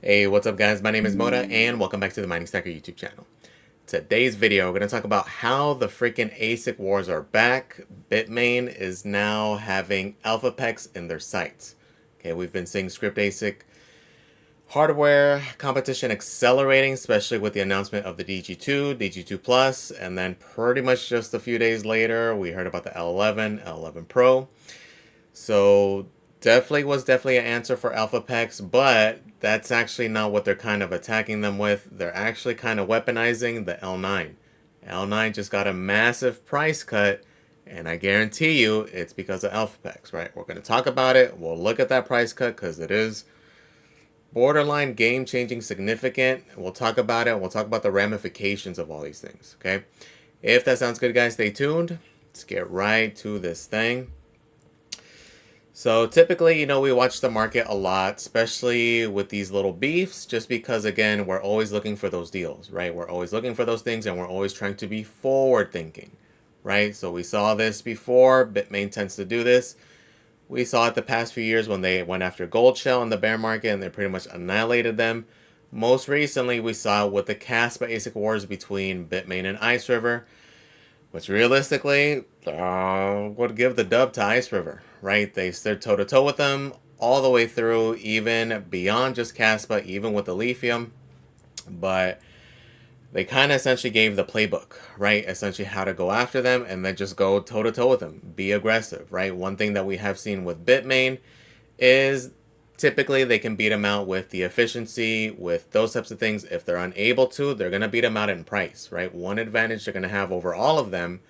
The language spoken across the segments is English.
Hey, what's up guys? My name is Moda and welcome back to the Mining Stacker YouTube channel. Today's video, we're going to talk about how the freaking ASIC wars are back. Bitmain is now having Elphapex in their sights. Okay, we've been seeing Scrypt ASIC hardware competition accelerating, especially with the announcement of the DG2, DG2 Plus, and then pretty much just a few days later, we heard about the L11, L11 Pro. So definitely an answer for Elphapex, but that's actually not what they're kind of attacking them with. They're actually kind of weaponizing the L9. L9 just got a massive price cut, and I guarantee you it's because of Elphapex, right? We're going to talk about it. We'll look at that price cut because it is borderline game-changing significant. We'll talk about it. We'll talk about the ramifications of all these things, okay? If that sounds good, guys, stay tuned. Let's get right to this thing. So typically, we watch the market a lot, especially with these little beefs, just because, again, we're always looking for those deals, right? We're always looking for those things, and we're always trying to be forward thinking, right? So we saw this before. Bitmain tends to do this. We saw it the past few years when they went after Gold Shell in the bear market, and they pretty much annihilated them. Most recently, we saw it with the Caspa ASIC wars between Bitmain and Ice River, which realistically would give the dub to Ice River, right? They stood toe-to-toe with them all the way through, even beyond just Caspa, even with the lithium. But they kind of essentially gave the playbook, right? Essentially how to go after them and then just go toe-to-toe with them. Be aggressive, right? One thing that we have seen with Bitmain is typically they can beat them out with the efficiency, with those types of things. If they're unable to, they're going to beat them out in price, right? One advantage they're going to have over all of them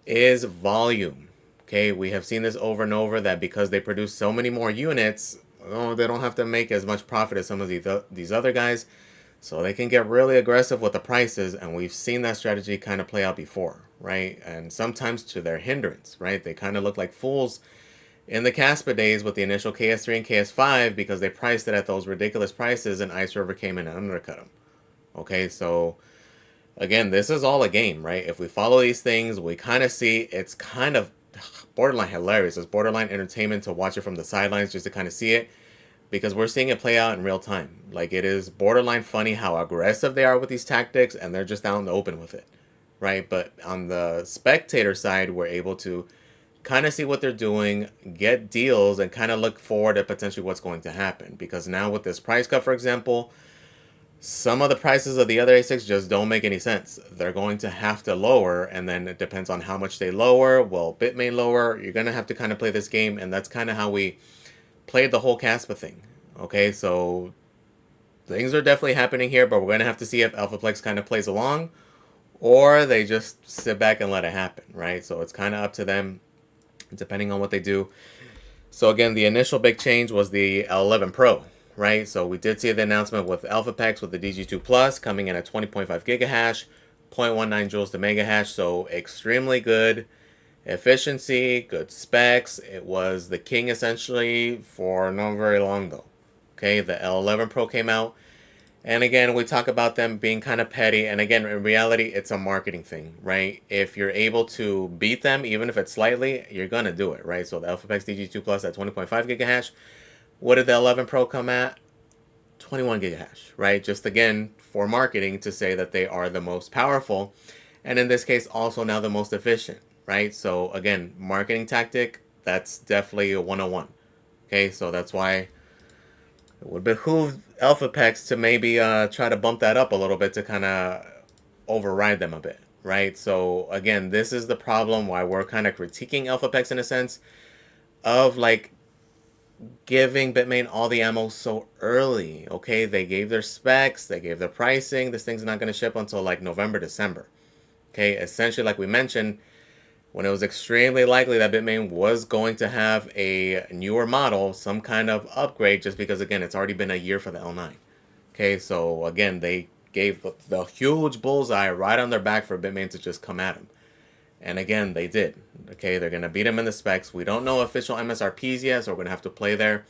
is volume. Okay, we have seen this over and over that because they produce so many more units, they don't have to make as much profit as some of these other guys. So they can get really aggressive with the prices, and we've seen that strategy kind of play out before, right? And sometimes to their hindrance, right? They kind of look like fools in the Caspa days with the initial KS3 and KS5 because they priced it at those ridiculous prices and Ice River came in and undercut them. Okay, so again, this is all a game, right? If we follow these things, we kind of see it's kind of borderline hilarious. It's borderline entertainment to watch it from the sidelines just to kind of see it because we're seeing it play out in real time. Like, it is borderline funny how aggressive they are with these tactics and they're just out in the open with it, right? But on the spectator side, we're able to kind of see what they're doing, get deals, and kind of look forward at potentially what's going to happen. Because now with this price cut, for example, some of the prices of the other ASICs just don't make any sense. They're going to have to lower, and then it depends on how much they lower. Will Bitmain lower? You're going to have to kind of play this game, and that's kind of how we played the whole Caspa thing. Okay, so things are definitely happening here, but we're going to have to see if Elphapex kind of plays along, or they just sit back and let it happen, right? So it's kind of up to them, depending on what they do. So again, the initial big change was the L11 Pro, right? So we did see the announcement with Elphapex with the DG2 Plus coming in at 20.5 gigahash, 0.19 joules to megahash. So extremely good efficiency, good specs. It was the king essentially for not very long though. Okay, the L11 Pro came out. And again, we talk about them being kind of petty. And again, in reality, it's a marketing thing, right? If you're able to beat them, even if it's slightly, you're going to do it, right? So the Elphapex DG2 Plus at 20.5 gigahash. What did the 11 Pro come at? 21 gigahash, right? Just again, for marketing to say that they are the most powerful. And in this case, also now the most efficient, right? So again, marketing tactic, that's definitely a 101. Okay, so that's why it would behoove Elphapex to maybe try to bump that up a little bit to kind of override them a bit, right? So again, this is the problem why we're kind of critiquing Elphapex in a sense of like giving Bitmain all the ammo so early. Okay, they gave their specs, they gave their pricing. This thing's not going to ship until like November, December. Okay, essentially, like we mentioned, when it was extremely likely that Bitmain was going to have a newer model, some kind of upgrade, just because, again, it's already been a year for the L9. Okay, so, again, they gave the huge bullseye right on their back for Bitmain to just come at them. And, again, they did. Okay, they're going to beat them in the specs. We don't know official MSRPs yet, so we're going to have to play there.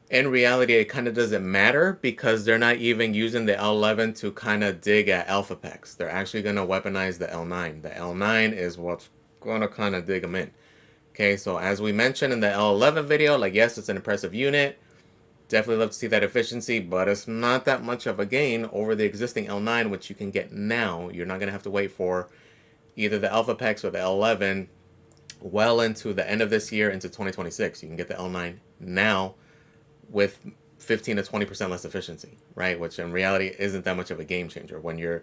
In reality, it kind of doesn't matter because they're not even using the L11 to kind of dig at Elphapex. They're actually going to weaponize the L9. The L9 is what's going to kind of dig them in. Okay, so as we mentioned in the L11 video, like, yes, it's an impressive unit. Definitely love to see that efficiency, but it's not that much of a gain over the existing L9, which you can get now. You're not going to have to wait for either the Elphapex or the L11 well into the end of this year into 2026. You can get the L9 now with 15 to 20% less efficiency, right? Which in reality isn't that much of a game changer. When you're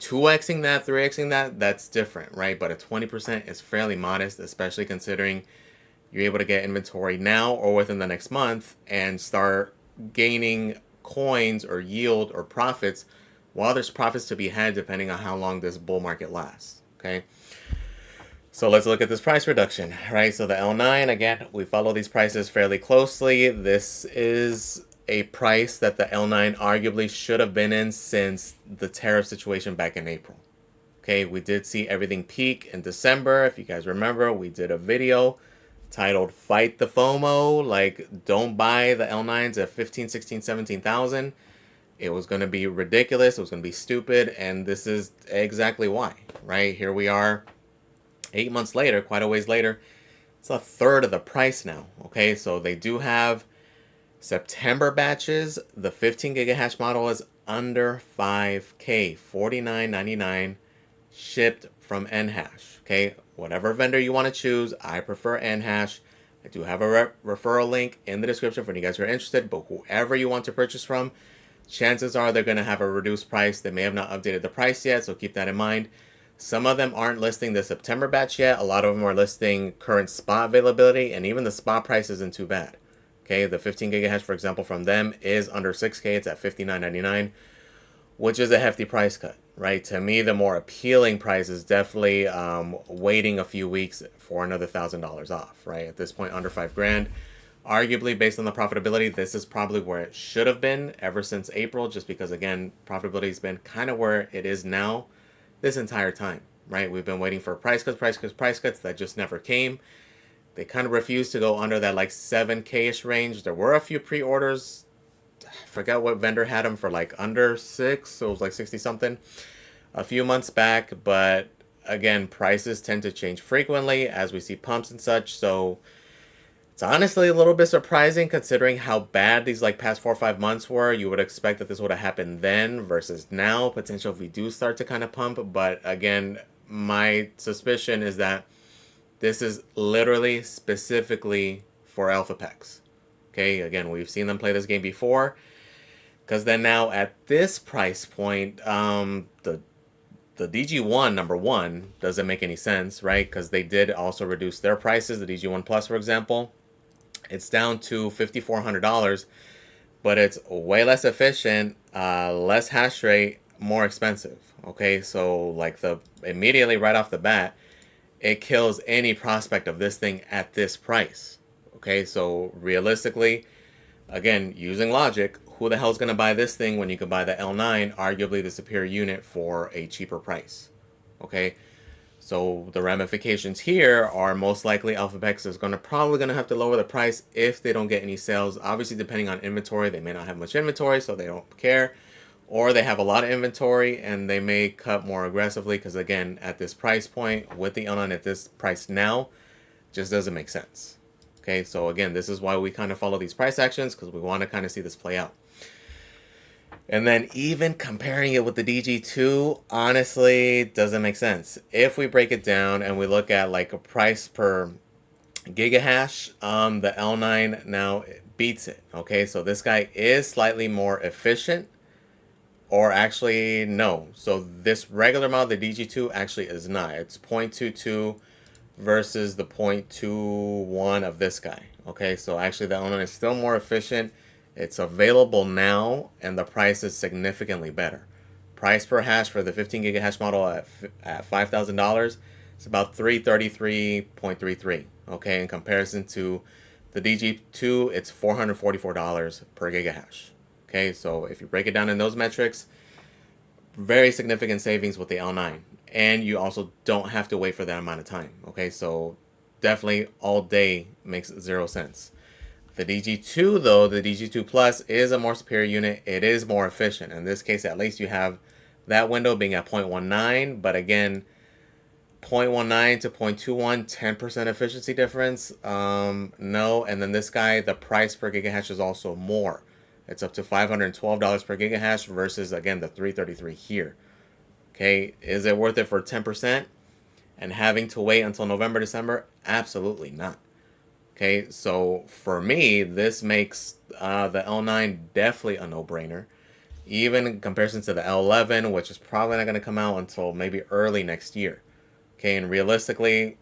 2xing that, 3xing that, that's different, right? But a 20% is fairly modest, especially considering you're able to get inventory now or within the next month and start gaining coins or yield or profits while there's profits to be had depending on how long this bull market lasts, okay? So let's look at this price reduction, right? So the L9, again, we follow these prices fairly closely. This is a price that the L9 arguably should have been in since the tariff situation back in April. Okay, we did see everything peak in December. If you guys remember, we did a video titled Fight the FOMO, like don't buy the L9s at 15, 16, 17,000. It was going to be ridiculous. It was going to be stupid. And this is exactly why, right? Here we are 8 months later, quite a ways later. It's a third of the price now. Okay, so they do have September batches. The 15 gigahash model is under 5K, $49.99 shipped from Nhash. Okay, whatever vendor you want to choose, I prefer Nhash. I do have a referral link in the description for you guys who are interested, but whoever you want to purchase from, chances are they're going to have a reduced price. They may have not updated the price yet, so keep that in mind. Some of them aren't listing the September batch yet. A lot of them are listing current spot availability, and even the spot price isn't too bad. Okay, the 15 gigahash, for example, from them is under 6K. It's at $59.99, which is a hefty price cut, right? To me, the more appealing price is definitely waiting a few weeks for another $1,000 off, right? At this point, under $5,000. Arguably, based on the profitability, this is probably where it should have been ever since April, just because, again, profitability has been kind of where it is now this entire time, right? We've been waiting for price cuts that just never came. They kind of refused to go under that like 7K-ish range. There were a few pre-orders. I forgot what vendor had them for like under 6, so it was like 60 something a few months back. But again, prices tend to change frequently as we see pumps and such. So it's honestly a little bit surprising considering how bad these like past 4 or 5 months were. You would expect that this would have happened then versus now. Potential if we do start to kind of pump. But again, my suspicion is that this is literally specifically for Elphapex. Okay, again, we've seen them play this game before. Because then now at this price point, the DG1 number one doesn't make any sense, right? Because they did also reduce their prices. The DG1 Plus, for example, it's down to $5,400, but it's way less efficient, less hash rate, more expensive. Okay, so like immediately right off the bat, it kills any prospect of this thing at this price. Okay, so realistically, again, using logic, who the hell is going to buy this thing when you could buy the L9, arguably the superior unit, for a cheaper price? Okay, so the ramifications here are most likely Elphapex is probably going to have to lower the price if they don't get any sales. Obviously, depending on inventory, they may not have much inventory, so they don't care. Or they have a lot of inventory and they may cut more aggressively because, again, at this price point, with the L9 at this price now, just doesn't make sense. Okay, so again, this is why we kind of follow these price actions, because we want to kind of see this play out. And then even comparing it with the DG2, honestly, doesn't make sense. If we break it down and we look at like a price per gigahash, the L9 now beats it. Okay, so this guy is slightly more efficient. Or actually, no. So this regular model, the DG2, actually is not. It's 0.22 versus the 0.21 of this guy. Okay, so actually the L9 is still more efficient. It's available now, and the price is significantly better. Price per hash for the 15 gigahash model at $5,000, it's about 333.33. Okay, in comparison to the DG2, it's $444 per gigahash. Okay, so if you break it down in those metrics, very significant savings with the L9. And you also don't have to wait for that amount of time. Okay, so definitely all day makes 0 sense. The DG2, though, the DG2 Plus is a more superior unit. It is more efficient. In this case, at least you have that window being at 0.19. But again, 0.19 to 0.21, 10% efficiency difference. No, and then this guy, the price per gigahash is also more. It's up to $512 per gigahash versus, again, the 333 here. Okay, is it worth it for 10%? And having to wait until November, December? Absolutely not. Okay, so for me, this makes the L9 definitely a no-brainer. Even in comparison to the L11, which is probably not going to come out until maybe early next year. Okay, and realistically,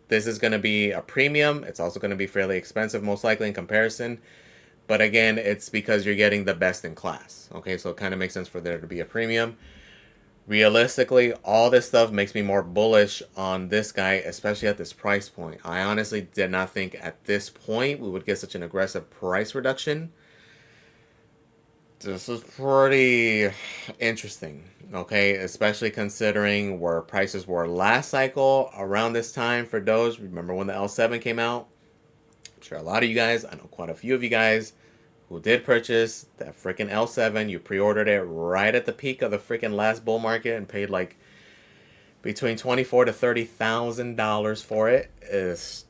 this is going to be a premium. It's also going to be fairly expensive, most likely, in comparison. But again, it's because you're getting the best in class. Okay, so it kind of makes sense for there to be a premium. Realistically, all this stuff makes me more bullish on this guy, especially at this price point. I honestly did not think at this point we would get such an aggressive price reduction. This is pretty interesting, okay? Especially considering where prices were last cycle around this time for Doge. Remember when the L7 came out? I'm sure a lot of you guys, I know quite a few of you guys, who did purchase that freaking L7. You pre-ordered it right at the peak of the freaking last bull market and paid like between $24,000 to $30,000 for it. It's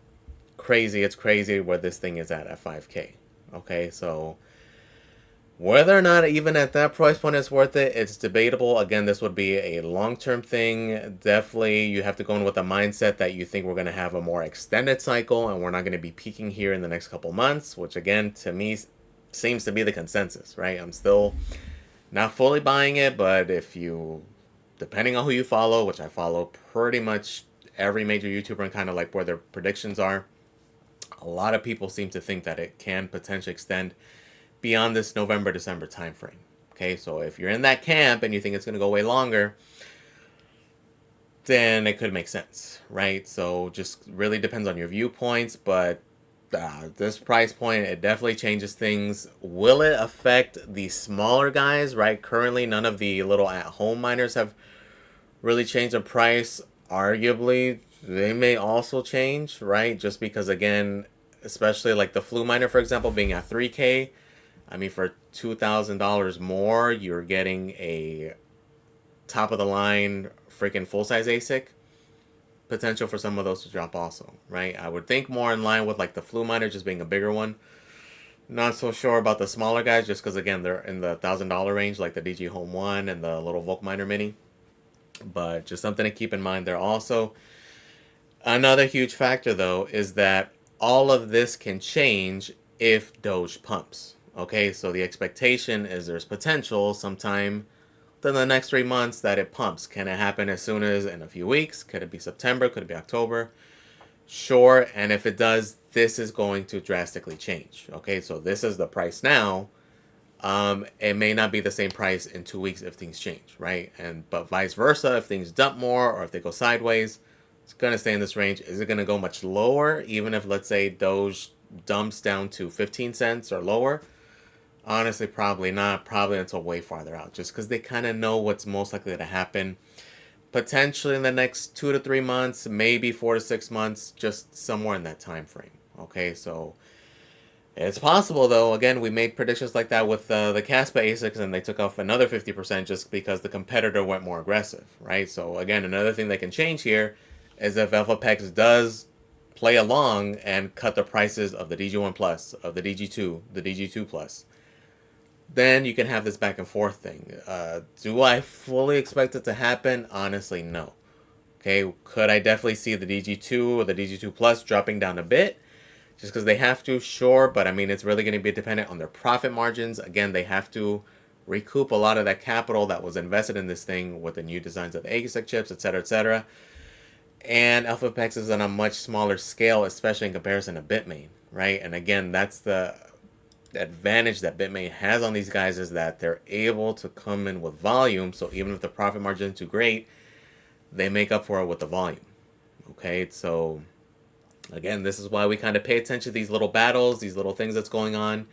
crazy. It's crazy where this thing is at 5K. Okay, so whether or not even at that price point it's worth it, it's debatable. Again, this would be a long-term thing. Definitely, you have to go in with a mindset that you think we're going to have a more extended cycle and we're not going to be peaking here in the next couple months, which again, to me, seems to be the consensus, right? I'm still not fully buying it, but if you, depending on who you follow, which I follow pretty much every major YouTuber and kind of like where their predictions are, a lot of people seem to think that it can potentially extend beyond this November, December timeframe. Okay, so if you're in that camp and you think it's going to go way longer, then it could make sense, right? So just really depends on your viewpoints, but this price point, it definitely changes things. Will it affect the smaller guys, right? Currently, none of the little at-home miners have really changed the price. Arguably, they may also change, right? Just because, again, especially like the Flu miner, for example, being at 3K, I mean, for $2,000 more, you're getting a top-of-the-line freaking full-size ASIC. Potential for some of those to drop also, right? I would think more in line with like the Flu miner just being a bigger one. Not so sure about the smaller guys just because, again, they're in the $1,000 range, like the DG Home 1 and the little Volk Miner Mini. But just something to keep in mind there also. Another huge factor, though, is that all of this can change if Doge pumps. Okay, so the expectation is there's potential sometime within the next 3 months that it pumps. Can it happen as soon as in a few weeks? Could it be September? Could it be October? Sure, and if it does, this is going to drastically change. Okay, so this is the price now. It may not be the same price in 2 weeks if things change, right? But vice versa, if things dump more or if they go sideways, it's gonna stay in this range. Is it gonna go much lower, even if, let's say, Doge dumps down to 15 cents or lower? Honestly, probably not. Probably until way farther out, just because they kind of know what's most likely to happen. Potentially in the next 2 to 3 months, maybe 4 to 6 months, just somewhere in that time frame. Okay, so it's possible, though. Again, we made predictions like that with the Caspa ASICs, and they took off another 50% just because the competitor went more aggressive, right? So again, another thing that can change here is if Elphapex does play along and cut the prices of the DG1 Plus, of the DG2, the DG2 Plus, then you can have this back and forth thing. Do I fully expect it to happen? Honestly, no. Okay, could I definitely see the DG2 or the DG2 Plus dropping down a bit? Just because they have to, sure, but I mean, it's really going to be dependent on their profit margins. Again, they have to recoup a lot of that capital that was invested in this thing with the new designs of the ASIC chips, etc., etc. And Elphapex is on a much smaller scale, especially in comparison to Bitmain, right? And again, that's the advantage that Bitmain has on these guys, is that they're able to come in with volume. So even if the profit margin is too great, they make up for it with the volume. Okay, so again, this is why we kind of pay attention to these little battles, these little things that's going on.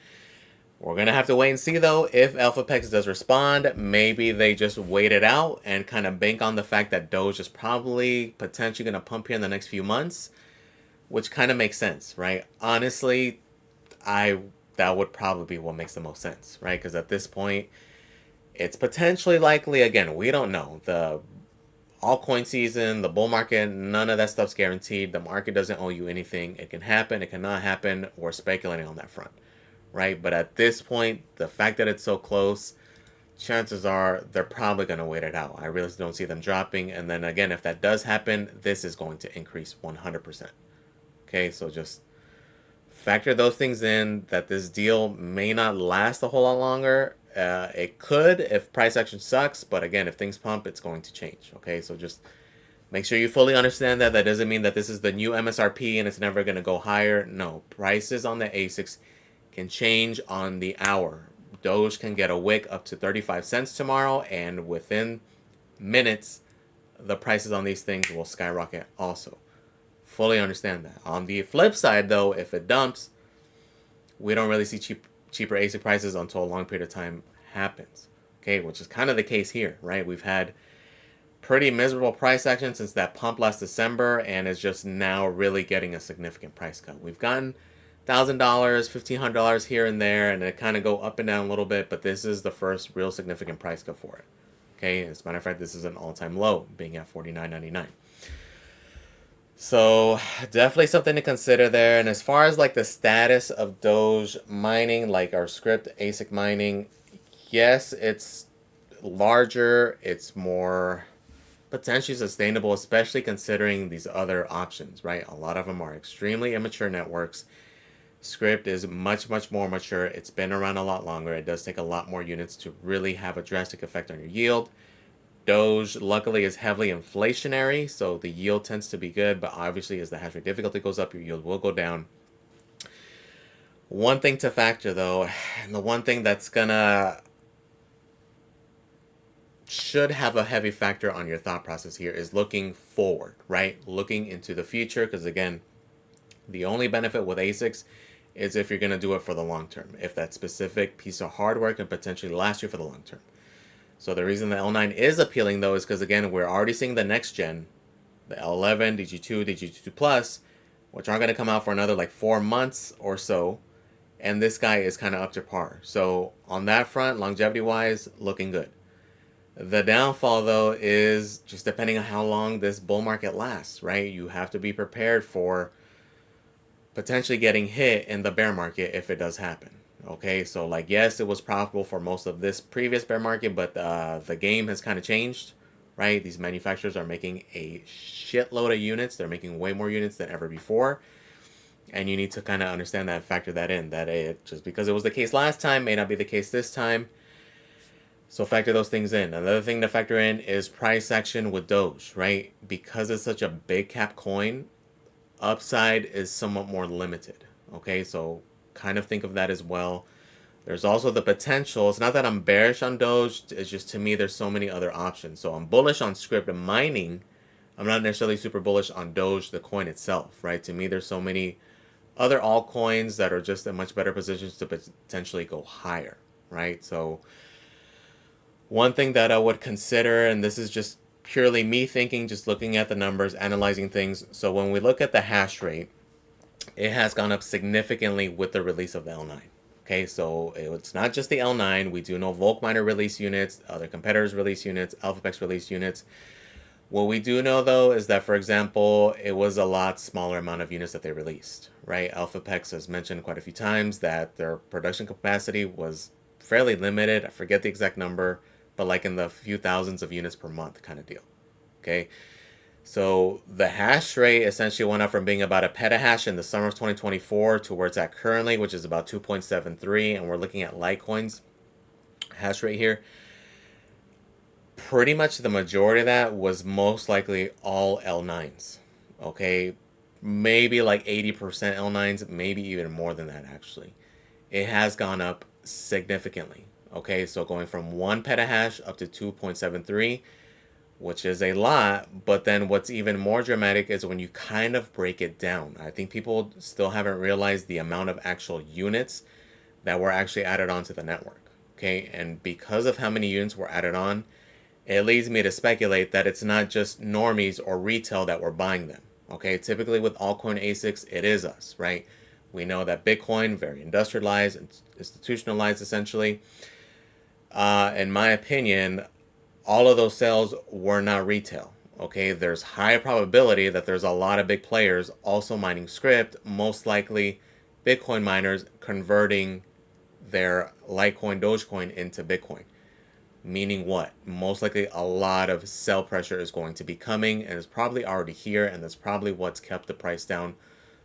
We're going to have to wait and see, though, if Elphapex does respond. Maybe they just wait it out and kind of bank on the fact that Doge is probably potentially going to pump here in the next few months, which kind of makes sense, right? Honestly, that would probably be what makes the most sense, right? Because at this point, it's potentially likely, again, we don't know. The altcoin season, the bull market, none of that stuff's guaranteed. The market doesn't owe you anything. It can happen, it cannot happen. We're speculating on that front, right? But at this point, the fact that it's so close, chances are they're probably going to wait it out. I really don't see them dropping. And then again, if that does happen, this is going to increase 100%. Okay, so just factor those things in, that this deal may not last a whole lot longer. It could if price action sucks, but again, if things pump, it's going to change. Okay, so just make sure you fully understand that. That doesn't mean that this is the new MSRP and it's never going to go higher. No, prices on the ASICs can change on the hour. Doge can get a wick up to 35 cents tomorrow, and within minutes, the prices on these things will skyrocket also. Fully understand that. On the flip side, though, if it dumps, we don't really see cheaper ASIC prices until a long period of time happens. Okay, which is kind of the case here, right? We've had pretty miserable price action since that pump last December, and is just now really getting a significant price cut. We've gotten $1,000, $1,500 here and there, and it kind of go up and down a little bit, but this is the first real significant price cut for it. Okay, as a matter of fact, this is an all-time low, being at $49.99. So definitely something to consider there. And as far as like the status of Doge mining, like our Scrypt ASIC mining, yes, it's larger, it's more potentially sustainable, especially considering these other options, right? A lot of them are extremely immature networks. Scrypt is much, much more mature. It's been around a lot longer. It does take a lot more units to really have a drastic effect on your yield. Doge, luckily, is heavily inflationary, so the yield tends to be good, but obviously as the hash rate difficulty goes up, your yield will go down. One thing to factor, though, and the one thing that's should have a heavy factor on your thought process here, is looking forward, right? Looking into the future, because again, the only benefit with ASICs is if you're going to do it for the long term, if that specific piece of hardware can potentially last you for the long term. So the reason the L9 is appealing, though, is because, again, we're already seeing the next gen, the L11, DG2, DG2 Plus, which aren't going to come out for another like 4 months or so. And this guy is kind of up to par. So on that front, longevity-wise, looking good. The downfall, though, is just depending on how long this bull market lasts, right? You have to be prepared for potentially getting hit in the bear market if it does happen. Okay, so like, yes, it was profitable for most of this previous bear market, but the game has kind of changed, right? These manufacturers are making a shitload of units. They're making way more units than ever before. And you need to kind of understand that, factor that in, that it just because it was the case last time may not be the case this time. So factor those things in. Another thing to factor in is price action with Doge, right? Because it's such a big cap coin, upside is somewhat more limited. Okay, so kind of think of that as well. There's also the potential. It's not that I'm bearish on Doge. It's just, to me, there's so many other options. So I'm bullish on Scrypt and mining. I'm not necessarily super bullish on Doge, the coin itself, right? To me, there's so many other altcoins that are just in much better positions to potentially go higher, right? So one thing that I would consider, and this is just purely me thinking, just looking at the numbers, analyzing things. So when we look at the hash rate, it has gone up significantly with the release of the L9. Okay, so it's not just the L9. We do know Volkminer release units, other competitors release units, Elphapex release units. What we do know, though, is that, for example, it was a lot smaller amount of units that they released, right? Elphapex has mentioned quite a few times that their production capacity was fairly limited. I forget the exact number, but like in the few thousands of units per month kind of deal, okay? So the hash rate essentially went up from being about a petahash in the summer of 2024 to where it's at currently, which is about 2.73, and we're looking at Litecoin's hash rate here. Pretty much the majority of that was most likely all L9s, okay? Maybe like 80% L9s, maybe even more than that, actually. It has gone up significantly, okay? So going from 1 petahash up to 2.73, which is a lot, but then what's even more dramatic is when you kind of break it down. I think people still haven't realized the amount of actual units that were actually added onto the network, okay? And because of how many units were added on, it leads me to speculate that it's not just normies or retail that were buying them, okay? Typically with altcoin ASICs, it is us, right? We know that Bitcoin, very industrialized and institutionalized essentially. In my opinion, all of those sales were not retail, okay? There's high probability that there's a lot of big players also mining Scrypt, most likely Bitcoin miners converting their Litecoin, Dogecoin into Bitcoin. Meaning what? Most likely a lot of sell pressure is going to be coming, and it's probably already here, and that's probably what's kept the price down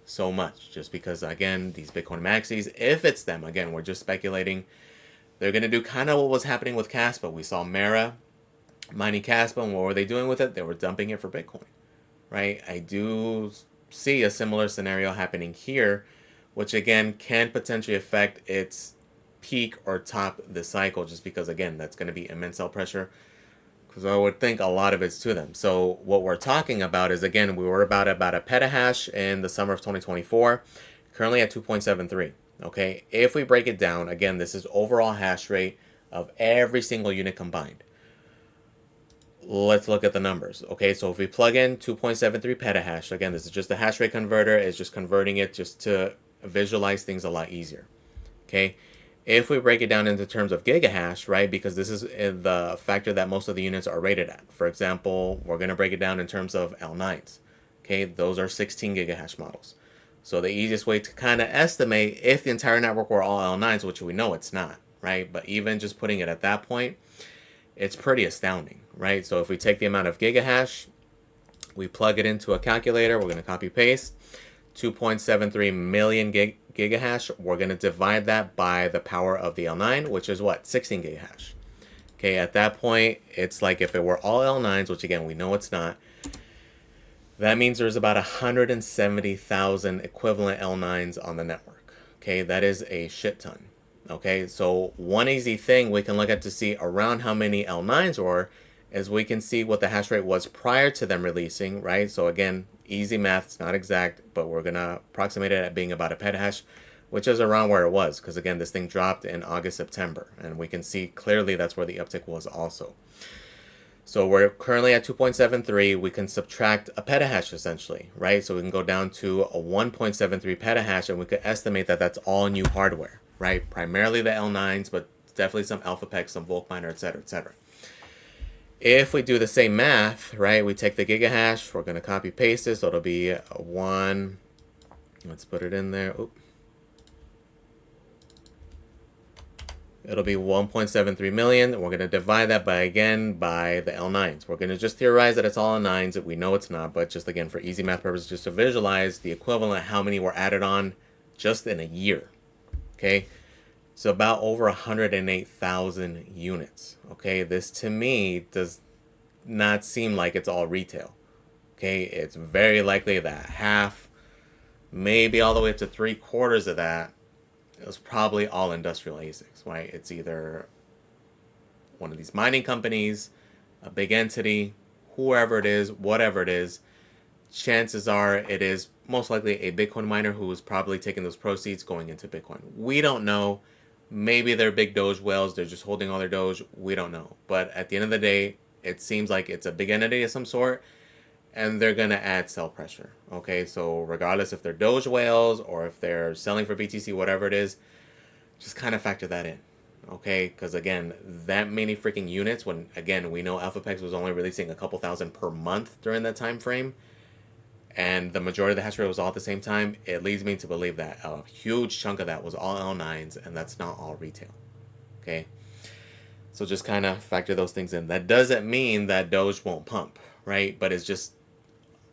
so much. Just because, again, these Bitcoin maxis, if it's them, again, we're just speculating, they're going to do kind of what was happening with Caspa. We saw Mara mining Caspa, and what were they doing with it? They were dumping it for Bitcoin, right? I do see a similar scenario happening here, which again can potentially affect its peak or top the cycle, just because again that's going to be immense sell pressure, because I would think a lot of it's to them. So what we're talking about is, again, we were about a petahash in the summer of 2024, currently at 2.73. Okay, if we break it down, again, this is overall hash rate of every single unit combined. Let's look at the numbers. Okay, so if we plug in 2.73 petahash, again, this is just a hash rate converter. It's just converting it just to visualize things a lot easier. Okay, if we break it down into terms of gigahash, right, because this is the factor that most of the units are rated at. For example, we're going to break it down in terms of L9s. Okay, those are 16 gigahash models. So the easiest way to kind of estimate if the entire network were all L9s, which we know it's not, right? But even just putting it at that point, it's pretty astounding, right? So if we take the amount of gigahash, we plug it into a calculator, we're going to copy paste 2.73 million gigahash. We're going to divide that by the power of the L9, which is what? 16 gigahash. Okay, at that point, it's like if it were all L9s, which again, we know it's not, that means there's about 170,000 equivalent L9s on the network. Okay, that is a shit ton. Okay, so one easy thing we can look at to see around how many L9s were is we can see what the hash rate was prior to them releasing, right? So again, easy math, it's not exact, but we're going to approximate it at being about a petahash, which is around where it was, because again, this thing dropped in August, September, and we can see clearly that's where the uptick was also. So we're currently at 2.73. We can subtract a petahash essentially, right? So we can go down to a 1.73 petahash, and we could estimate that that's all new hardware, right? Primarily the L9s, but definitely some Elphapex, some Volkminer, etc., etc. If we do the same math, right, we take the gigahash, we're going to copy paste this, so it'll be 1, let's put it in there. Oop. It'll be 1.73 million. We're going to divide that by the L9s. We're going to just theorize that it's all L9s. We know it's not, but just again, for easy math purposes, just to visualize the equivalent, how many were added on just in a year. Okay, so about over 108,000 units. Okay, this to me does not seem like it's all retail. Okay, it's very likely that half, maybe all the way up to 3/4 of that, it was probably all industrial ASICs, right? It's either one of these mining companies, a big entity, whoever it is, whatever it is. Chances are it is most likely a Bitcoin miner who is probably taking those proceeds going into Bitcoin. We don't know. Maybe they're big Doge whales. They're just holding all their Doge. We don't know. But at the end of the day, it seems like it's a big entity of some sort, and they're going to add sell pressure. Okay, so regardless if they're Doge whales or if they're selling for BTC, whatever it is, just kind of factor that in. Okay, because again, that many freaking units, when again, we know Elphapex was only releasing a couple thousand per month during that time frame, and the majority of the hash rate was all at the same time, it leads me to believe that a huge chunk of that was all L9s, and that's not all retail. Okay, so just kind of factor those things in. That doesn't mean that Doge won't pump, right? But it's just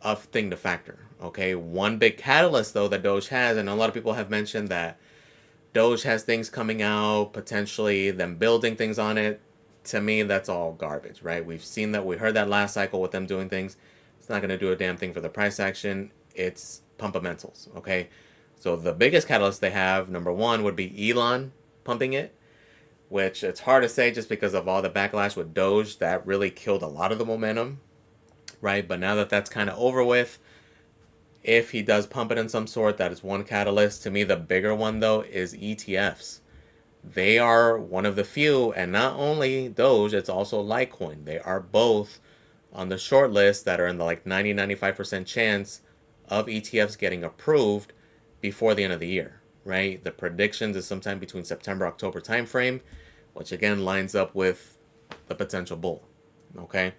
a thing to factor. Okay, one big catalyst though that Doge has, and a lot of people have mentioned that Doge has things coming out, potentially them building things on it. To me, that's all garbage, right? We've seen that. We heard that last cycle with them doing things. It's not going to do a damn thing for the price action. It's pumpamentals, okay? So the biggest catalyst they have, number one, would be Elon pumping it, which it's hard to say just because of all the backlash with Doge. That really killed a lot of the momentum, right? But now that that's kind of over with, if he does pump it in some sort, that is one catalyst. To me, the bigger one, though, is ETFs. They are one of the few, and not only Doge, it's also Litecoin. They are both on the short list that are in the like 90-95% chance of ETFs getting approved before the end of the year, right? The predictions is sometime between September-October timeframe, which again lines up with the potential bull, okay?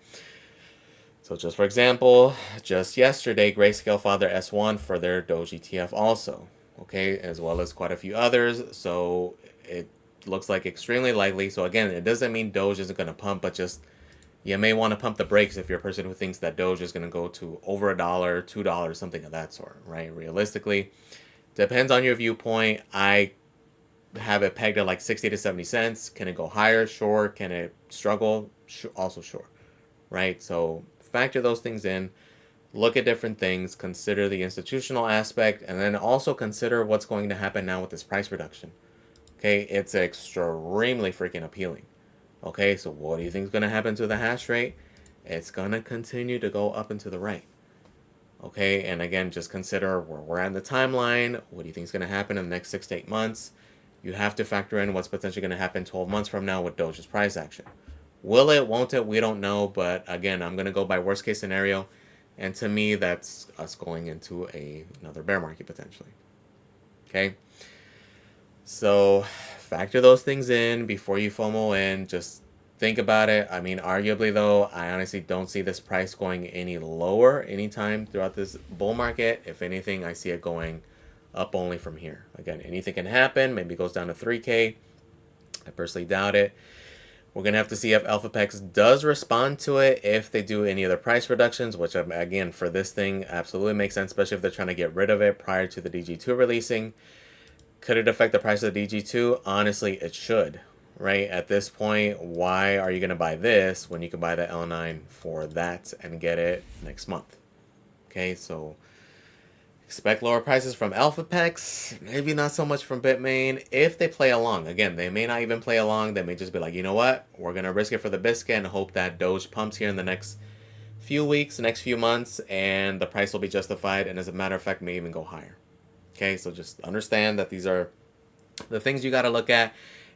So just for example, just yesterday, Grayscale filed their S1 for their Doge ETF also, okay, as well as quite a few others. So it looks like extremely likely. So again, it doesn't mean Doge isn't going to pump, but just you may want to pump the brakes if you're a person who thinks that Doge is going to go to over $1, $2, something of that sort, right? Realistically, depends on your viewpoint. I have it pegged at like 60 to 70 cents. Can it go higher? Sure. Can it struggle? Also sure, right? So factor those things in. Look at different things, consider the institutional aspect, and then also consider what's going to happen now with this price reduction. Okay, it's extremely freaking appealing. Okay, so what do you think is going to happen to the hash rate? It's going to continue to go up and to the right. Okay, and again, just consider where we're at in the timeline. What do you think is going to happen in the next 6 to 8 months? You have to factor in what's potentially going to happen 12 months from now with Doge's price action. Will it, won't it? We don't know, but again, I'm going to go by worst case scenario. And to me, that's us going into another bear market potentially. Okay. So factor those things in before you FOMO in. Just think about it. I mean, arguably though, I honestly don't see this price going any lower anytime throughout this bull market. If anything, I see it going up only from here. Again, anything can happen. Maybe it goes down to 3K. I personally doubt it. We're going to have to see if Elphapex does respond to it, if they do any other price reductions, which, again, for this thing, absolutely makes sense, especially if they're trying to get rid of it prior to the DG2 releasing. Could it affect the price of the DG2? Honestly, it should, right? At this point, why are you going to buy this when you can buy the L9 for that and get it next month? Okay, so expect lower prices from Elphapex, maybe not so much from Bitmain, if they play along. Again, they may not even play along. They may just be like, you know what? We're going to risk it for the biscuit and hope that Doge pumps here in the next few weeks, next few months, and the price will be justified, and as a matter of fact, may even go higher. Okay, so just understand that these are the things you got to look at,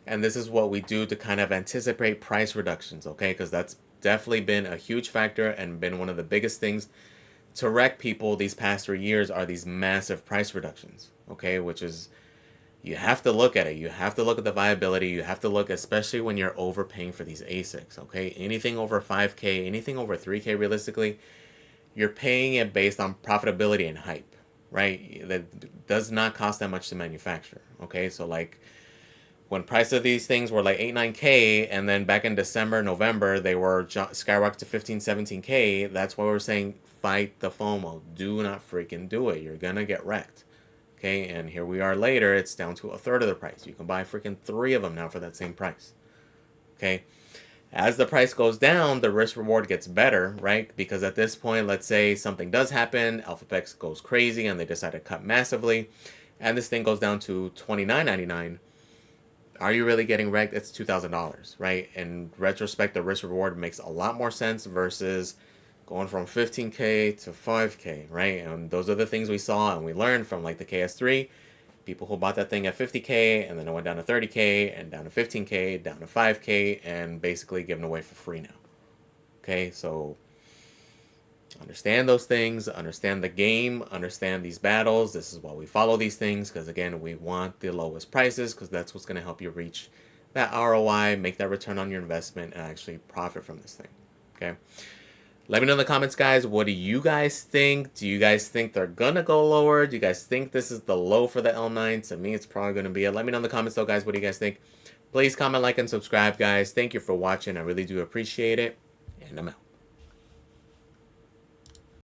and this is what we do to kind of anticipate price reductions, okay? Because that's definitely been a huge factor and been one of the biggest things to wreck people these past 3 years are these massive price reductions, okay? Which is, you have to look at it. You have to look at the viability. You have to look, especially when you're overpaying for these ASICs, okay? Anything over 5K, anything over 3K realistically, you're paying it based on profitability and hype, right? That does not cost that much to manufacture, okay? So like when price of these things were like 8, 9K, and then back in December, November, they were skyrocketed to 15, 17K, that's why we're saying fight the FOMO. Do not freaking do it. You're going to get wrecked. Okay, and here we are later. It's down to a third of the price. You can buy freaking 3 of them now for that same price. Okay, as the price goes down, the risk reward gets better, right? Because at this point, let's say something does happen, Elphapex goes crazy and they decide to cut massively, and this thing goes down to $29.99. Are you really getting wrecked? It's $2,000, right? In retrospect, the risk reward makes a lot more sense versus going from 15K to 5K, right? And those are the things we saw and we learned from like the KS3. People who bought that thing at 50K and then it went down to 30K and down to 15K, down to 5K, and basically given away for free now. Okay, so understand those things, understand the game, understand these battles. This is why we follow these things, because again, we want the lowest prices, because that's what's going to help you reach that ROI, make that return on your investment, and actually profit from this thing. Okay. Let me know in the comments, guys. What do you guys think? Do you guys think they're going to go lower? Do you guys think this is the low for the L9? To me, it's probably going to be it. Let me know in the comments, though, guys. What do you guys think? Please comment, like, and subscribe, guys. Thank you for watching. I really do appreciate it. And I'm out.